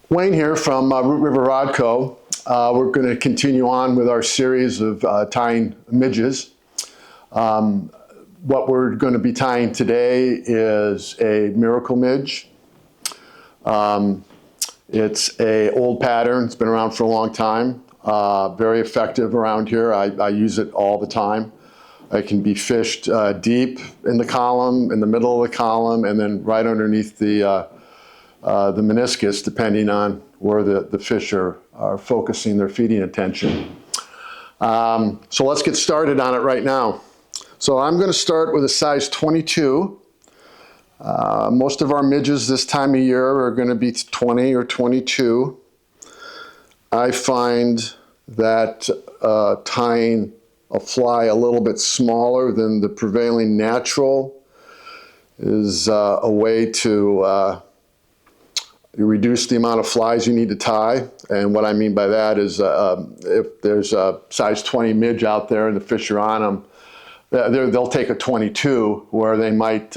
Wayne here from Root River Rod Co. We're going to continue on with our series of tying midges. What we're going to be tying today is a Miracle Midge. It's an old pattern. It's been around for a long time. Very effective around here. I use it all the time. It can be fished deep in the column, in the middle of the column, and then right underneath the meniscus, depending on where the fish are focusing their feeding attention. So let's get started on it right now. So I'm going to start with a size 22. Most of our midges this time of year are going to be 20 or 22. I find that tying a fly a little bit smaller than the prevailing natural is a way to reduce the amount of flies you need to tie. And what I mean by that is if there's a size 20 midge out there and the fish are on them, they'll take a 22 where they might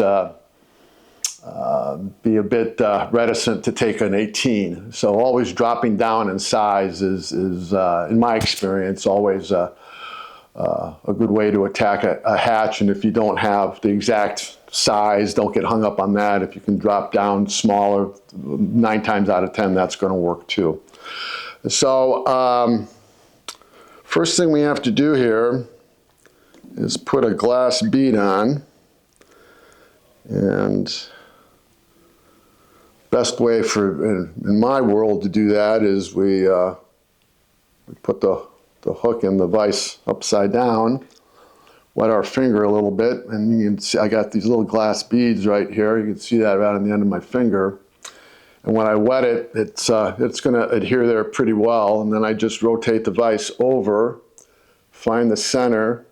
be a bit reticent to take an 18. So always dropping down in size is in my experience, always a good way to attack a hatch. And if you don't have the exact size, don't get hung up on that. If you can drop down smaller, 9 times out of 10, that's going to work too. So first thing we have to do here is put a glass bead on. And best way in my world to do that is we put the hook in the vise upside down, wet our finger a little bit, and you can see I got these little glass beads right here. You can see that right on the end of my finger. And when I wet it, it's going to adhere there pretty well. And then I just rotate the vise over, find the center,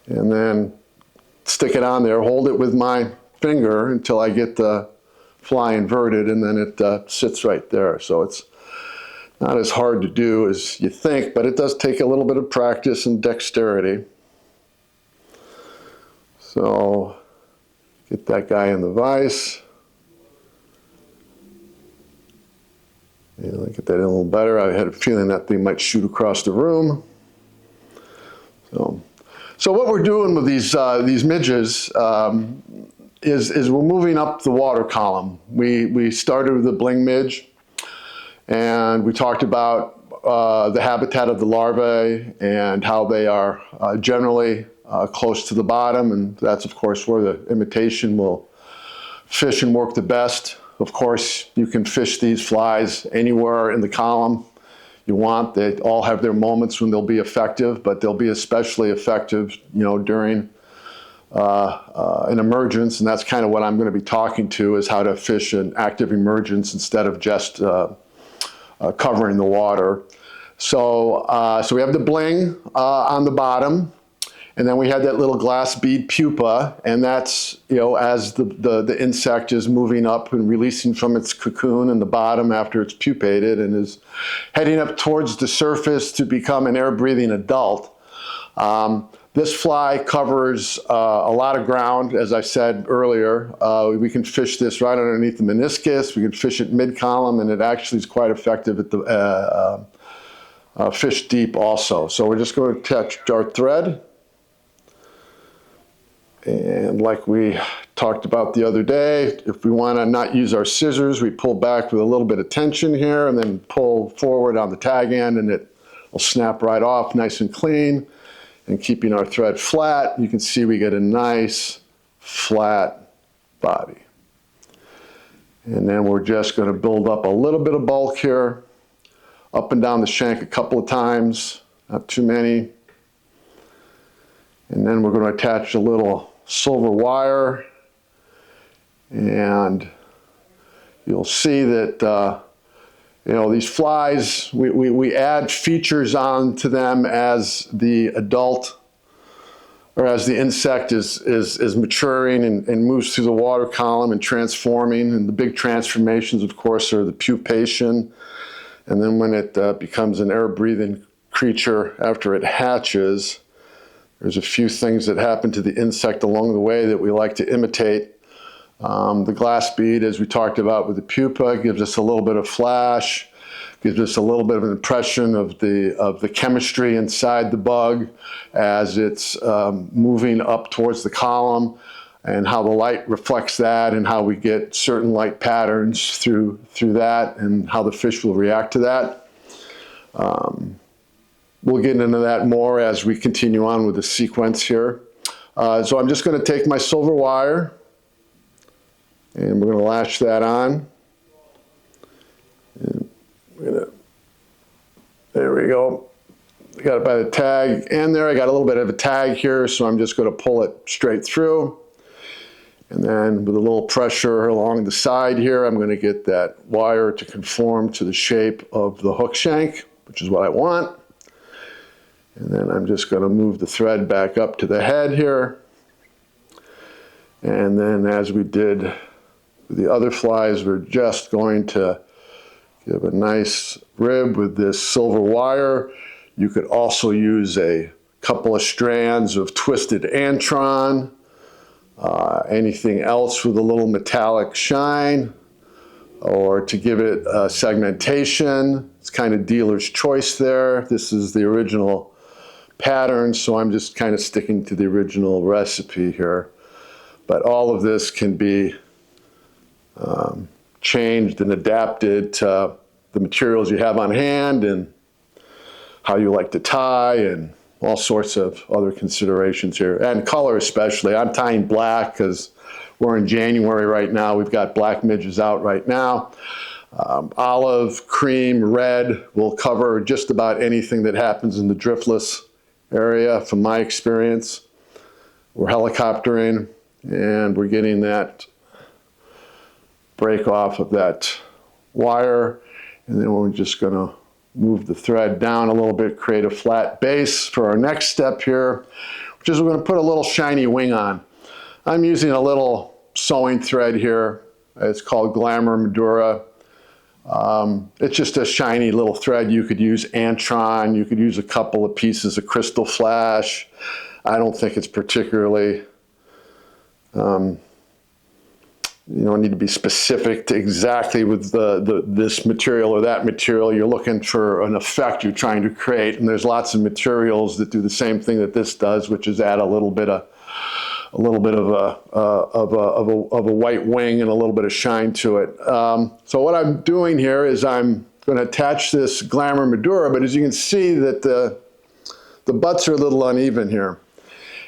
and then stick it on there, hold it with my finger until I get the fly inverted, and then it sits right there. So it's not as hard to do as you think, but it does take a little bit of practice and dexterity. So get that guy in the vise. And I'll get that in a little better. I had a feeling that thing might shoot across the room. So what we're doing with these midges is we're moving up the water column. We started with the bling midge, and we talked about the habitat of the larvae and how they are generally close to the bottom, and that's of course where the imitation will fish and work the best. Of course, you can fish these flies anywhere in the column you want. They all have their moments when they'll be effective, but they'll be especially effective, during an emergence, and that's kind of what I'm going to be talking to, is how to fish an active emergence instead of just covering the water. So we have the bling on the bottom, and then we had that little glass bead pupa, and that's, as the insect is moving up and releasing from its cocoon in the bottom after it's pupated and is heading up towards the surface to become an air-breathing adult. This fly covers a lot of ground, as I said earlier. We can fish this right underneath the meniscus. We can fish it mid-column, and it actually is quite effective at the fish deep also. So we're just going to attach our thread. And like we talked about the other day, if we want to not use our scissors, we pull back with a little bit of tension here and then pull forward on the tag end, and it will snap right off nice and clean. And keeping our thread flat, you can see we get a nice flat body. And then we're just going to build up a little bit of bulk here, up and down the shank a couple of times, not too many. And then we're going to attach a little silver wire, and you'll see that these flies, we add features onto them as the adult, or as the insect is maturing and moves through the water column and transforming. And the big transformations, of course, are the pupation, and then when it becomes an air-breathing creature after it hatches. There's a few things that happen to the insect along the way that we like to imitate. The glass bead, as we talked about with the pupa, gives us a little bit of flash, gives us a little bit of an impression of the chemistry inside the bug as it's moving up towards the column, and how the light reflects that, and how we get certain light patterns through that, and how the fish will react to that. We'll get into that more as we continue on with the sequence here. So I'm just going to take my silver wire, and we're going to lash that on. And there we go. I got it by the tag, and there I got a little bit of a tag here, so I'm just going to pull it straight through. And then with a little pressure along the side here, I'm going to get that wire to conform to the shape of the hook shank, which is what I want. And then I'm just going to move the thread back up to the head here. And then, as we did with the other flies, we're just going to give a nice rib with this silver wire. You could also use a couple of strands of twisted antron, anything else with a little metallic shine, or to give it segmentation. It's kind of dealer's choice there. This is the original pattern, so I'm just kind of sticking to the original recipe here. But all of this can be changed and adapted to the materials you have on hand and how you like to tie, and all sorts of other considerations here. And color especially. I'm tying black because we're in January right now. We've got black midges out right now. Olive, cream, red will cover just about anything that happens in the driftless area from my experience. We're helicoptering, and we're getting that break off of that wire, and then we're just going to move the thread down a little bit, create a flat base for our next step here, which is we're going to put a little shiny wing on. I'm using a little sewing thread here. It's called Glamour Madura. It's just a shiny little thread. You could use antron, you could use a couple of pieces of crystal flash. I don't think it's particularly, you don't need to be specific to exactly with this material or that material. You're looking for an effect you're trying to create, and there's lots of materials that do the same thing that this does, which is add a little bit of a white wing and a little bit of shine to it. So what I'm doing here is I'm going to attach this Glamour Madura, but as you can see that the butts are a little uneven here.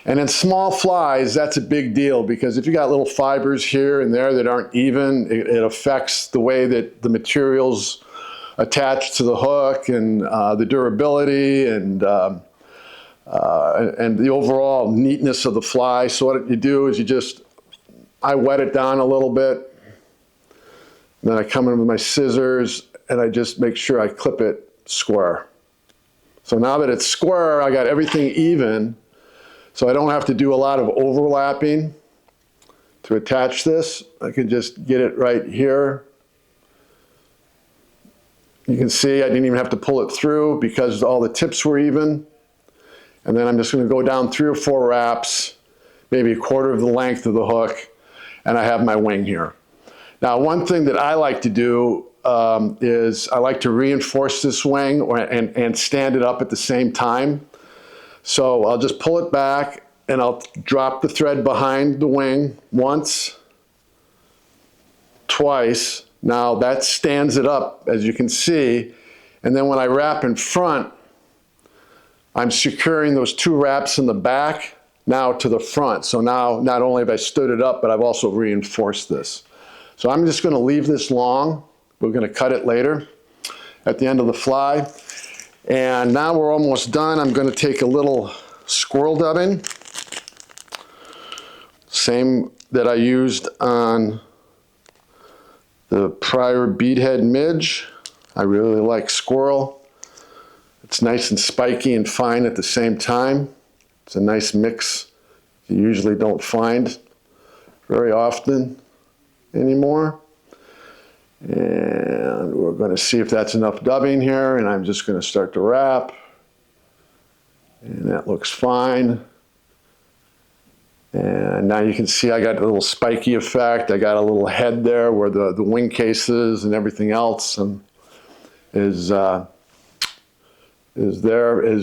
And in small flies, that's a big deal, because if you got little fibers here and there that aren't even, it affects the way that the materials attach to the hook, and the durability, and the overall neatness of the fly. So what you do is I wet it down a little bit, and then I come in with my scissors and I just make sure I clip it square. So now that it's square, I got everything even. So I don't have to do a lot of overlapping to attach this. I can just get it right here. You can see I didn't even have to pull it through because all the tips were even. And then I'm just going to go down 3 or 4 wraps, maybe a quarter of the length of the hook, and I have my wing here. Now, one thing that I like to do is I like to reinforce this wing and stand it up at the same time. So I'll just pull it back, and I'll drop the thread behind the wing once, twice. Now that stands it up, as you can see. And then when I wrap in front, I'm securing those 2 wraps in the back now to the front. So now not only have I stood it up, but I've also reinforced this. So I'm just going to leave this long. We're going to cut it later at the end of the fly. And now we're almost done. I'm going to take a little squirrel dubbing, same that I used on the prior beadhead midge. I really like squirrel. It's nice and spiky and fine at the same time. It's a nice mix you usually don't find very often anymore. And we're going to see if that's enough dubbing here, and I'm just going to start to wrap. And that looks fine. And now you can see I got a little spiky effect. I got a little head there where the wing cases and everything else is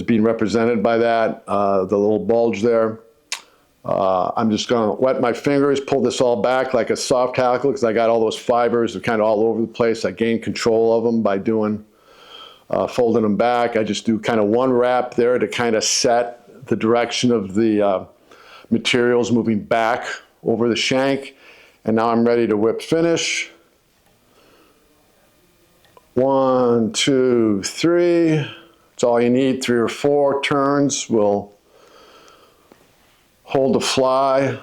being represented by that, the little bulge there. I'm just going to wet my fingers, pull this all back like a soft calico because I got all those fibers kind of all over the place. I gained control of them by doing, folding them back. I just do kind of one wrap there to kind of set the direction of the materials moving back over the shank. And now I'm ready to whip finish. 1, 2, 3. That's all you need. 3 or 4 turns will hold the fly.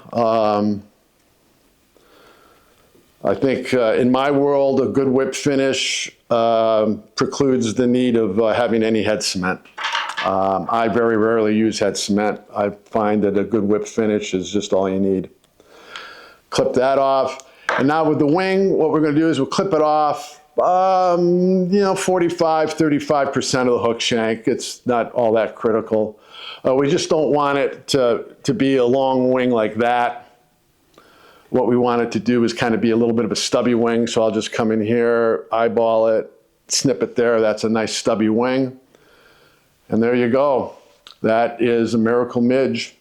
I think in my world, a good whip finish precludes the need of having any head cement. I very rarely use head cement. I find that a good whip finish is just all you need. Clip that off. And now with the wing, what we're going to do is we'll clip it off, 45, 35% of the hook shank. It's not all that critical. We just don't want it to be a long wing like that. What we want it to do is kind of be a little bit of a stubby wing. So I'll just come in here, eyeball it, snip it there. That's a nice stubby wing. And there you go. That is a Mercury Midge.